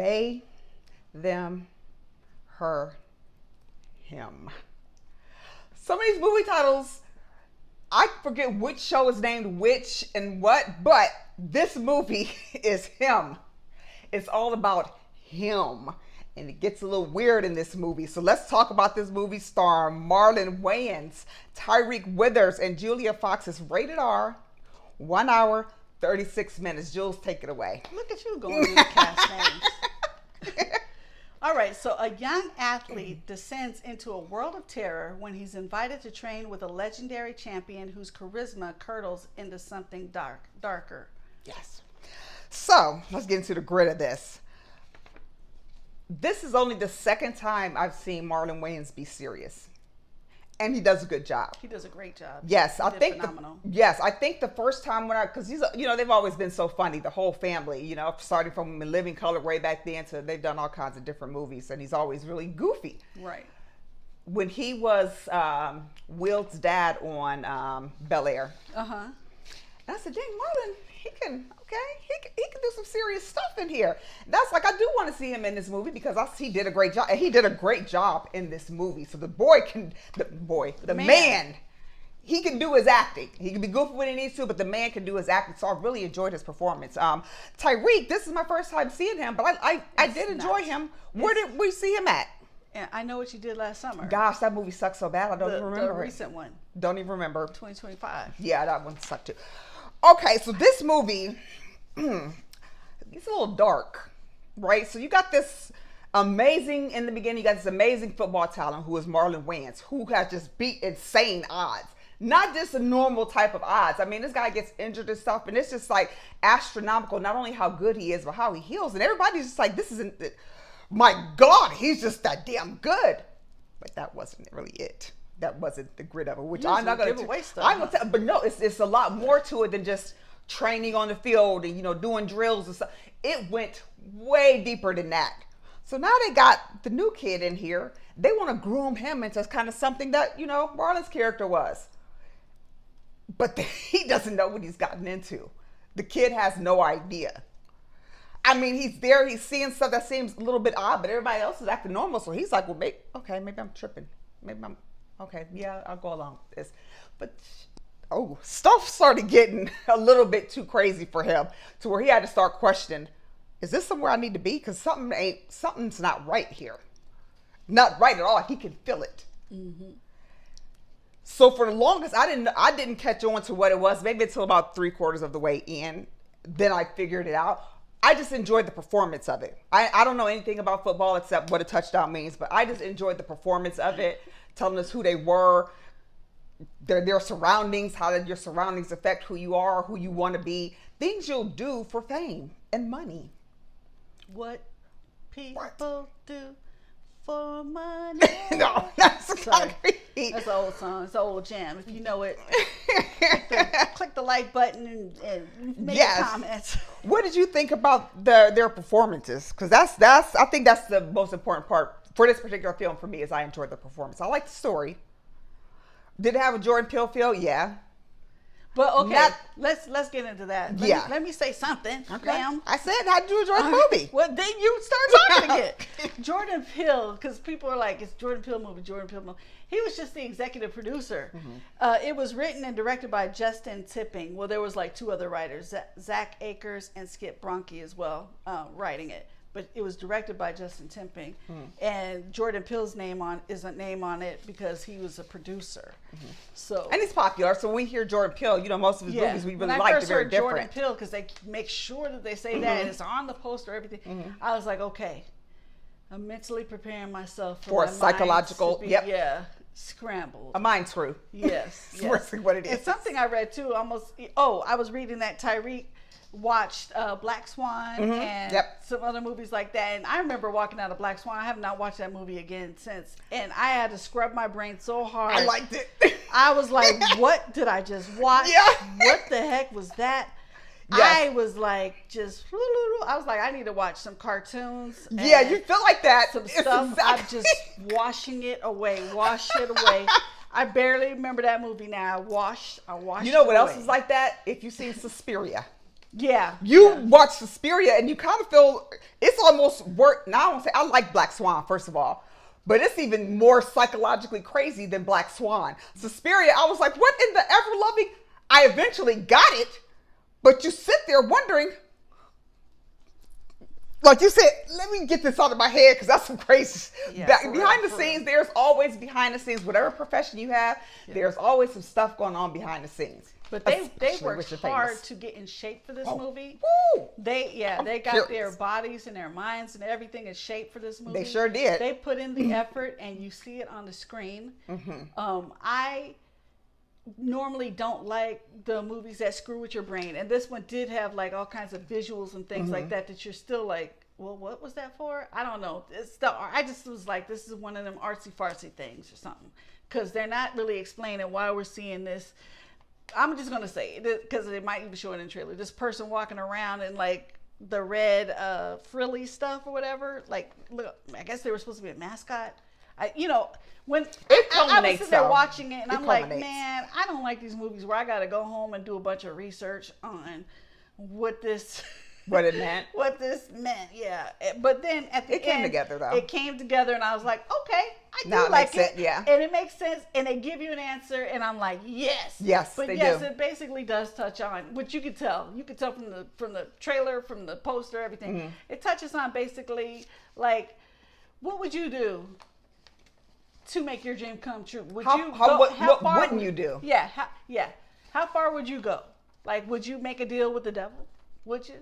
they, them, her, him. Some of these movie titles, I forget which show is named which and what, but this movie is him. It's all about him. And it gets a little weird in this movie. So let's talk about this movie starring Marlon Wayans, Tyreek Withers, and Julia Fox. Is rated R, 1 hour, 36 minutes. Jules, take it away. Look at you going through the cast names. All right, so a young athlete descends into a world of terror when he's invited to train with a legendary champion whose charisma curdles into something darker. Yes. So let's get into the grit of this. This is only the second time I've seen Marlon Wayans be serious. And he does a good job. He does a great job. Yes, I think phenomenal. I think the first time because he's, they've always been so funny, the whole family, starting from Living Color way back then to they've done all kinds of different movies, and he's always really goofy. Right. When he was Will's dad on Bel Air, I said, dang, Marlon, he can do some serious stuff in here. That's like, I do want to see him in this movie because he did a great job. And he did a great job in this movie. So the man, he can do his acting. He can be goofy when he needs to, but the man can do his acting. So I really enjoyed his performance. Tyreek, this is my first time seeing him, but I did enjoy him. Where did we see him at? And I Know What You Did Last Summer. Gosh, that movie sucked so bad. I don't even remember the recent one. Don't even remember. 2025. Yeah, that one sucked too. Okay, so this movie, it's a little dark, right? So you got this amazing, in the beginning, you got this amazing football talent who is Marlon Wayans, who has just beat insane odds. Not just a normal type of odds. I mean, this guy gets injured and stuff, and it's just like astronomical, not only how good he is, but how he heals. And everybody's just like, this isn't, my God, he's just that damn good. But that wasn't really it. That wasn't the grit of it, which I'm not going to give away stuff. I'm gonna tell, but no, it's a lot more to it than just training on the field and doing drills and stuff. It went way deeper than that. So now they got the new kid in here. They want to groom him into kind of something that Marlon's character was, but he doesn't know what he's gotten into. The kid has no idea. I mean, he's there, he's seeing stuff that seems a little bit odd, but everybody else is acting normal. So he's like, well, maybe I'm tripping. Okay, yeah, I'll go along with this. But, stuff started getting a little bit too crazy for him to where he had to start questioning, is this somewhere I need to be? Because something's not right here. Not right at all. He can feel it. Mm-hmm. So for the longest, I didn't catch on to what it was, maybe until about 3/4 of the way in. Then I figured it out. I just enjoyed the performance of it. I don't know anything about football except what a touchdown means, but I just enjoyed the performance of it, telling us who they were, their surroundings, how did your surroundings affect who you are, who you want to be, things you'll do for fame and money. What people do for money. No, that's concrete. That's an old song. It's an old jam. If you know it, click the like button and make comments. What did you think about their performances? Because I think that's the most important part for this particular film for me. Is I enjoyed the performance. I like the story. Did it have a Jordan Peele feel? Yeah. But okay, let's get into that. Let me say something, ma'am. I said, how did you enjoy the movie? Well, then you start talking again. Jordan Peele, because people are like, it's Jordan Peele movie, Jordan Peele movie. He was just the executive producer. Mm-hmm. It was written and directed by Justin Tipping. Well, there was like 2 other writers, Zach Akers and Skip Bronke as well, writing it. But it was directed by Justin Tipping, and Jordan Peele's name on it because he was a producer. Mm-hmm. So and he's popular. So when we hear Jordan Peele, most of his movies we really like. They're very different. Jordan Peele, because they make sure that they say that and it's on the poster, everything. Mm-hmm. I was like, okay, I'm mentally preparing myself for a psychological, scrambled. A mind screw. Yes, yes. What it is. It's something I read too. I was reading that Tyreek watched Black Swan and some other movies like that, and I remember walking out of Black Swan. I have not watched that movie again since, and I had to scrub my brain so hard. I liked it. I was like, what did I just watch? What the heck was that? I was like, I was like, I need to watch some cartoons. Yeah, you feel like that. Some stuff. Exactly. I'm just washing it away. Wash it away. I barely remember that movie now. I washed You know what it else away. is like that? If you've seen Suspiria. Yeah. You watch Suspiria and you kind of feel it's almost work. Now I don't say I like Black Swan first of all, but it's even more psychologically crazy than Black Swan. Suspiria, I was like, what in the ever loving? I eventually got it, but you sit there wondering. Like you said, let me get this out of my head because that's some crazy. Behind the scenes, there's always behind the scenes, whatever profession you have, there's always some stuff going on behind the scenes. But they worked hard to get in shape for this movie. Woo! They got their bodies and their minds and everything in shape for this movie. They sure did. They put in the effort, and you see it on the screen. I normally don't like the movies that screw with your brain, and this one did have like all kinds of visuals and things like that you're still like, well, what was that for? I don't know. I just was like, this is one of them artsy fartsy things or something, because they're not really explaining why we're seeing this. I'm just gonna say it because it might even show it in the trailer. This person walking around in like the red frilly stuff or whatever. Like, look, I guess they were supposed to be a mascot. When I was sitting there watching it, and I'm like, man, I don't like these movies where I got to go home and do a bunch of research on what it meant. What this meant, yeah. But then at the end, it came together, though. It came together, and I was like, okay, I do like it. Yeah. And it makes sense, and they give you an answer, and I'm like, yes. Yes, but they yes, do. It basically does touch on, which you could tell. You could tell from the trailer, from the poster, everything. It touches on basically, like, what would you do to make your dream come true? What wouldn't you do? Yeah, how far would you go? Like, would you make a deal with the devil? Would you?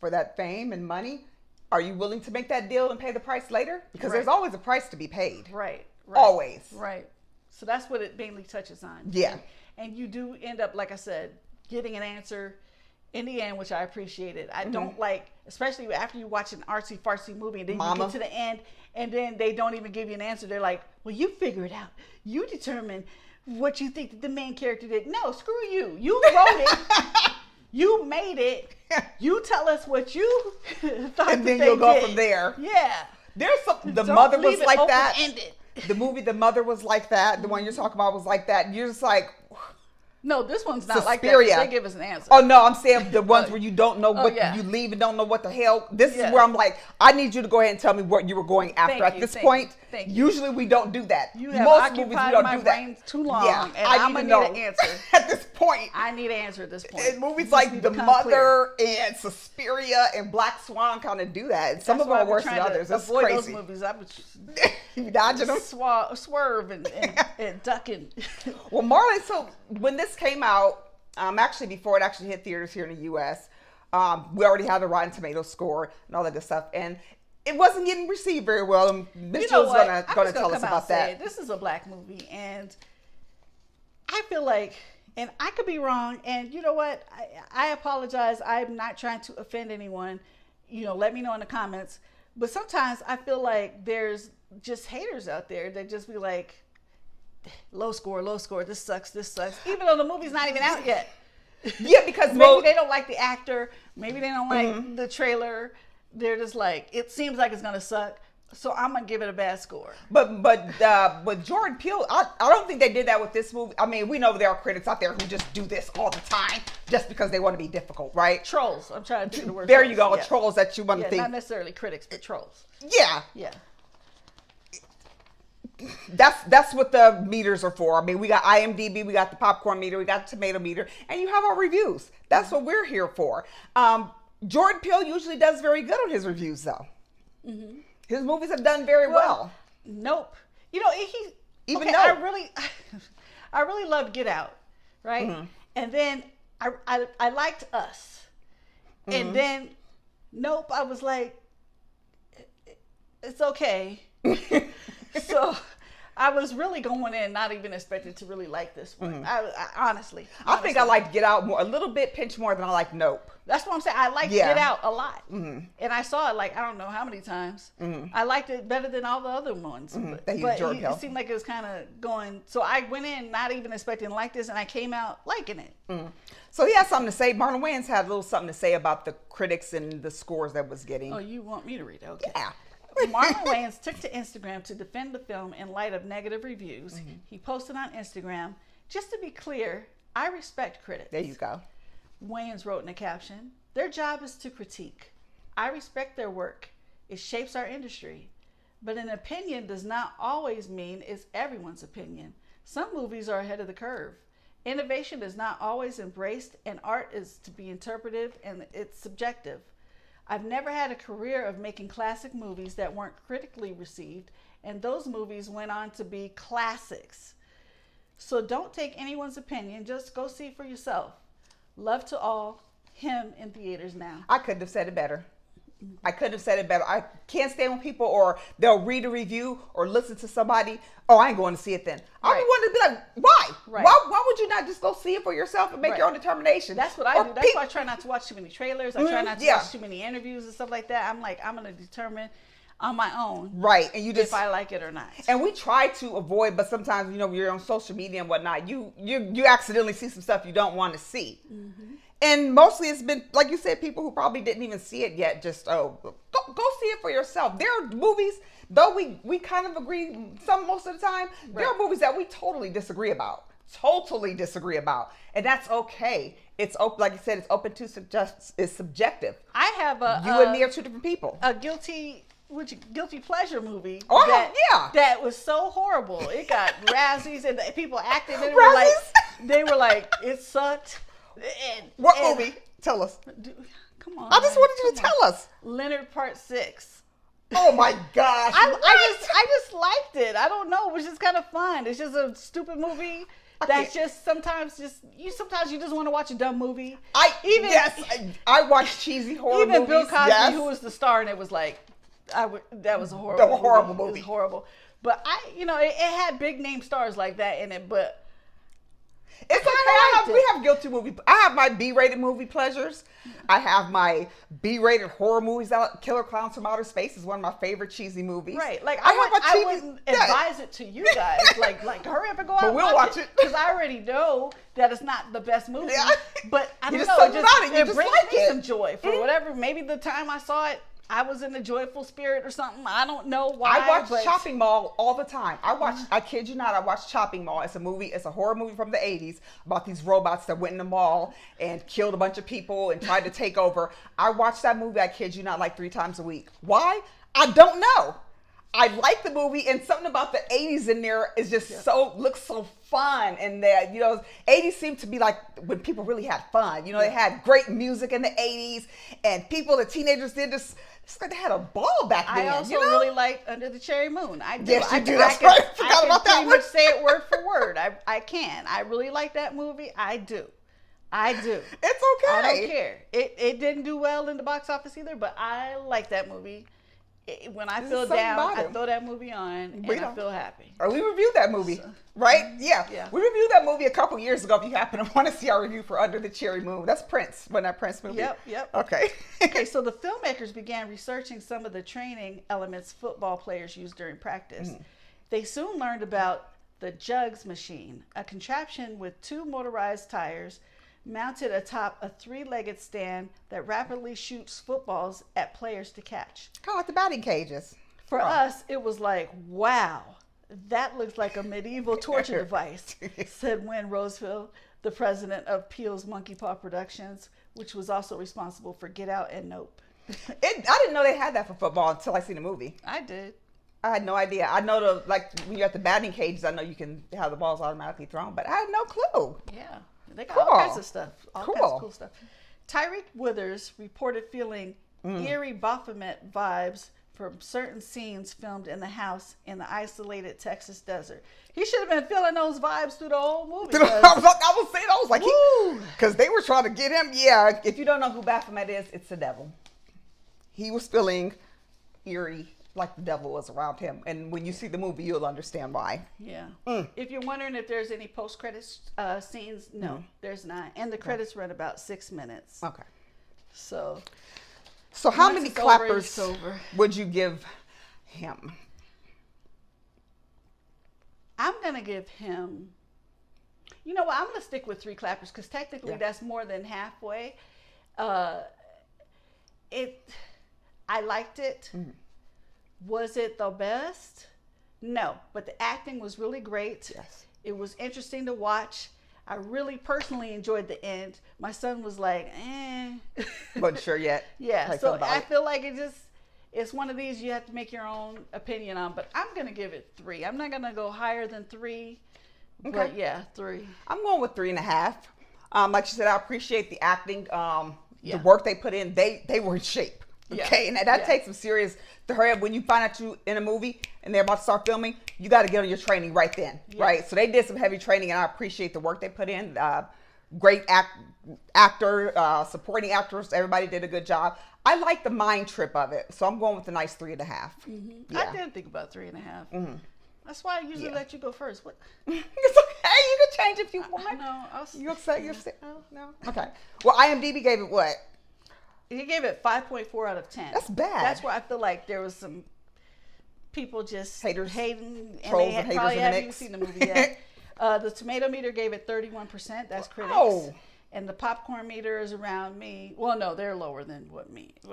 For that fame and money, are you willing to make that deal and pay the price later? Because there's always a price to be paid. Right. Always. Right. So that's what it mainly touches on. Yeah. And you do end up, like I said, getting an answer in the end, which I appreciated. I don't like, especially after you watch an artsy fartsy movie and then you get to the end and then they don't even give you an answer. They're like, well, you figure it out. You determine what you think that the main character did. No, screw you. You wrote it. You made it. You tell us what you thought. And then you'll go from there. Yeah. There's some. The Mother was like that. Open-ended. The movie The Mother was like that. The one you're talking about was like that. You're just like. No, this one's not like that. They give us an answer. Oh no, I'm saying the ones where you don't know what you leave and don't know what the hell. This is where I'm like, I need you to go ahead and tell me what you were going after. At this point, usually we don't do that. You have occupied my brain too long, and I'm gonna need an answer. At this point, I need an answer at this point. And movies like The Mother and Suspiria and Black Swan kind of do that. And some of them are worse than others. It's crazy. Those movies, I was you dodging them, swerve and ducking. Well, Marlon, so when this came out, actually before it actually hit theaters here in the U.S., we already had the Rotten Tomatoes score and all that good stuff, and it wasn't getting received very well. And Miss Jules is going to tell us about that. This is a black movie, and I feel like, and I could be wrong, and you know what? I apologize. I'm not trying to offend anyone. Let me know in the comments. But sometimes I feel like there's just haters out there that just be like, low score, this sucks, even though the movie's not even out yet. Yeah, because maybe they don't like the actor, maybe they don't like the trailer. They're just like, it seems like it's gonna suck, so I'm gonna give it a bad score. But Jordan Peele, I don't think they did that with this movie. I mean, we know there are critics out there who just do this all the time just because they want to be difficult, right? Trolls. I'm trying to think of the word. There trolls. You go, trolls that you want to think. Not necessarily critics, but trolls. Yeah. Yeah. That's what the meters are for. I mean, we got IMDb, we got the popcorn meter, we got the tomato meter, and you have our reviews. That's what we're here for. Jordan Peele usually does very good on his reviews, though. His movies have done very well. Nope. I really loved Get Out, right? And then I liked Us, and then Nope. I was like, it's okay. So I was really going in not even expecting to really like this one. I honestly. I think I liked Get Out a little bit pinch more than I like Nope. That's what I'm saying. I liked Get Out a lot. And I saw it like, I don't know how many times. I liked it better than all the other ones. But it seemed like it was kind of going. So I went in not even expecting to like this, and I came out liking it. So he has something to say. Marlon Wayans had a little something to say about the critics and the scores that was getting. Oh, you want me to read it? Okay. Yeah. Marlon Wayans took to Instagram to defend the film in light of negative reviews. He posted on Instagram, just to be clear, I respect critics. There you go. Wayans wrote in a caption, "Their job is to critique. I respect their work. It shapes our industry. But an opinion does not always mean it's everyone's opinion. Some movies are ahead of the curve. Innovation is not always embraced, and art is to be interpretive and it's subjective. I've never had a career of making classic movies that weren't critically received, and those movies went on to be classics. So don't take anyone's opinion, just go see for yourself. Love to all. Him in theaters now." I couldn't have said it better. I couldn't have said it better. I can't stand when people, or they'll read a review or listen to somebody, "Oh, I ain't going to see it then." I Right. want to be like, why? Right. Why would you not just go see it for yourself and make Right. your own determination? That's what I do. That's why I try not to watch too many trailers. I try not to yeah. watch too many interviews and stuff like that. I'm like, I'm going to determine on my own Right. And you just, if I like it or not. and we try to avoid, but sometimes, you're on social media and whatnot, you accidentally see some stuff you don't want to see. Mm-hmm. And mostly it's been, like you said, people who probably didn't even see it yet, just, go see it for yourself. There are movies, though we kind of agree most of the time, there are movies that we totally disagree about. And that's okay. It's open, like you said, it's open to it's subjective. I have You and me are two different people. a guilty pleasure movie. Oh, that, that was so horrible. It got Razzies and the people acting in it they were like, it sucked. What movie? Tell us. Come on. I just wanted you to tell us. Leonard Part 6. Oh my gosh. I just liked it. I don't know. It was just kind of fun. It's just a stupid movie. That's just sometimes you just want to watch a dumb movie. I watch cheesy horror movies. Even Bill Cosby, who was the star, and it was like, that was a horrible movie. It was horrible. But it had big name stars like that in it, but it's okay. We have guilty movie. I have my B-rated movie pleasures. I have my B-rated horror movies. Killer Clowns from Outer Space is one of my favorite cheesy movies. Right. Like I wouldn't advise it to you guys. like hurry up and go out and watch it. Because I already know that it's not the best movie. Yeah. But I don't know. It brings me some joy for whatever. Maybe the time I saw it, I was in a joyful spirit or something. I don't know why. I watch Chopping Mall all the time. I kid you not, I watch Chopping Mall. It's a horror movie from the 80s about these robots that went in the mall and killed a bunch of people and tried to take over. I watch that movie, I kid you not, like 3 times a week. Why? I don't know. I like the movie, and something about the 80s in there is just looks so fun. And that, 80s seemed to be like when people really had fun. They had great music in the 80s, and the teenagers did this. They had a ball back then. I also really like Under the Cherry Moon. I do. Yes, you do. That's right. I forgot about that one. I can pretty much say it word for word. I can. I really like that movie. I do. It's okay. I don't care. It didn't do well in the box office either, but I like that movie. When I feel down, I throw that movie on and I feel happy. Or we reviewed that movie, right? Yeah. We reviewed that movie a couple years ago. If you happen to want to see our review for Under the Cherry Moon, that's Prince. Wasn't that Prince movie? Yep. Okay. Okay, so the filmmakers began researching some of the training elements football players use during practice. They soon learned about the jugs machine, a contraption with 2 motorized tires mounted atop a 3-legged stand that rapidly shoots footballs at players to catch. Kind of like the batting cages. For us, it was like, wow, that looks like a medieval torture device, said Wynn Roseville, the president of Peel's Monkey Paw Productions, which was also responsible for Get Out and Nope. I didn't know they had that for football until I seen the movie. I did. I had no idea. I know when you're at the batting cages, I know you can have the balls automatically thrown, but I had no clue. Yeah. They got all kinds of stuff. All kinds of cool stuff. Tyreek Withers reported feeling eerie Baphomet vibes from certain scenes filmed in the house in the isolated Texas desert. He should have been feeling those vibes through the whole movie. I was like, because they were trying to get him. Yeah, if you don't know who Baphomet is, it's the devil. He was feeling eerie, like the devil was around him. And when you see the movie, you'll understand why. Yeah. If you're wondering if there's any post-credits scenes, no, there's not. And the credits run about 6 minutes. Okay. So how many clappers would you give him? I'm going to give him, you know what, I'm going to stick with 3 clappers because technically that's more than halfway. I liked it. Was it the best? No, but the acting was really great. Yes. It was interesting to watch. I really personally enjoyed the end. My son was like, eh. Wasn't sure yet. Yeah, so I feel like it's one of these you have to make your own opinion on, but I'm going to give it 3. I'm not going to go higher than 3, but yeah, 3. I'm going with 3.5. Like you said, I appreciate the acting, the work they put in. They were in shape. Okay, and that takes some serious to hurry up. When you find out you in a movie and they're about to start filming, you got to get on your training right then, right? So they did some heavy training, and I appreciate the work they put in. Great actor, supporting actors, everybody did a good job. I like the mind trip of it, so I'm going with a nice 3.5. I did think about 3.5. That's why I usually let you go first. What? It's okay. You can change if you want. No, You're upset. Oh, no. Okay. Well, IMDb gave it what? He gave it 5.4 out of 10. That's bad. That's where I feel like there was some people just haters, hating, and trolls, they and haters probably in the haven't even mix. seen the movie yet. The tomato meter gave it 31%. That's critics. Oh. And the popcorn meter is around me. Well, no, they're lower than what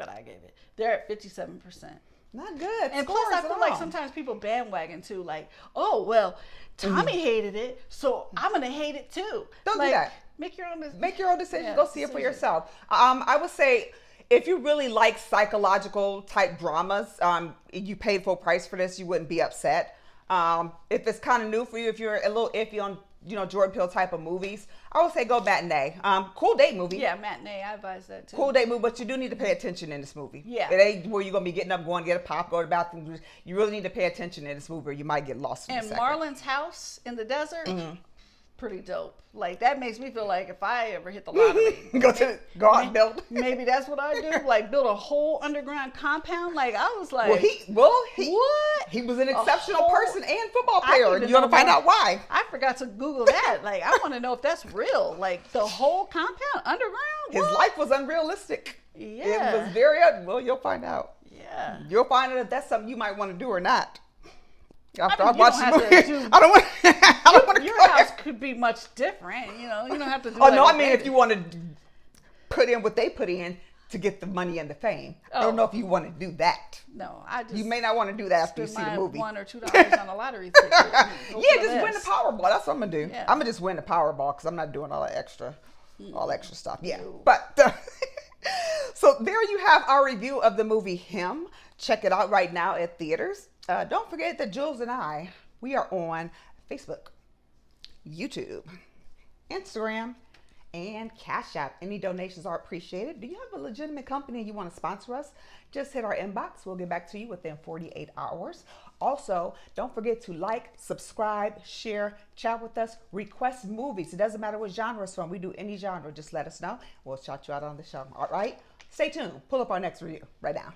I gave it. They're at 57%. Not good. And plus, I feel like sometimes people bandwagon too. Like, oh well, Thommi hated it, so I'm gonna hate it too. Don't like, do that. Make your own decision. Make your own decision. Go see it for yourself. I would say, if you really like psychological type dramas, you paid full price for this, you wouldn't be upset. If it's kind of new for you, if you're a little iffy on Jordan Peele type of movies, I would say go matinee. Cool date movie. Yeah, matinee. I advise that too. Cool date movie, but you do need to pay attention in this movie. Yeah. It ain't where you're gonna be getting up, going to get a pop, go to the bathroom. You really need to pay attention in this movie, or you might get lost. And Marlon's house in the desert. Pretty dope. Like, that makes me feel like if I ever hit the lottery, go out and build. Maybe that's what I do. Like, build a whole underground compound. Like, I was like, what? He was an exceptional person and football player. You're gonna find out why. I forgot to Google that. Like, I want to know if that's real. Like, the whole compound underground. His life was unrealistic. Yeah, it was very well. You'll find out. Yeah, you'll find out if that's something you might want to do or not. After I watch the movie, I don't want to. Your house could be much different. You don't have to do. Oh no, I mean if you want to put in what they put in to get the money and the fame. I don't know if you want to do that. No, you may not want to do that after you see the movie. $1 or $2 on a lottery ticket. Just win the Powerball. That's what I'm gonna do. Yeah. I'm gonna just win the Powerball because I'm not doing all that extra stuff. Yeah, but so there you have our review of the movie Him. Check it out right now at theaters. Don't forget that Jules and I, we are on Facebook, YouTube, Instagram, and Cash App. Any donations are appreciated. Do you have a legitimate company and you want to sponsor us? Just hit our inbox. We'll get back to you within 48 hours. Also, don't forget to like, subscribe, share, chat with us, request movies. It doesn't matter what genre it's from. We do any genre. Just let us know. We'll shout you out on the show. All right? Stay tuned. Pull up our next review right now.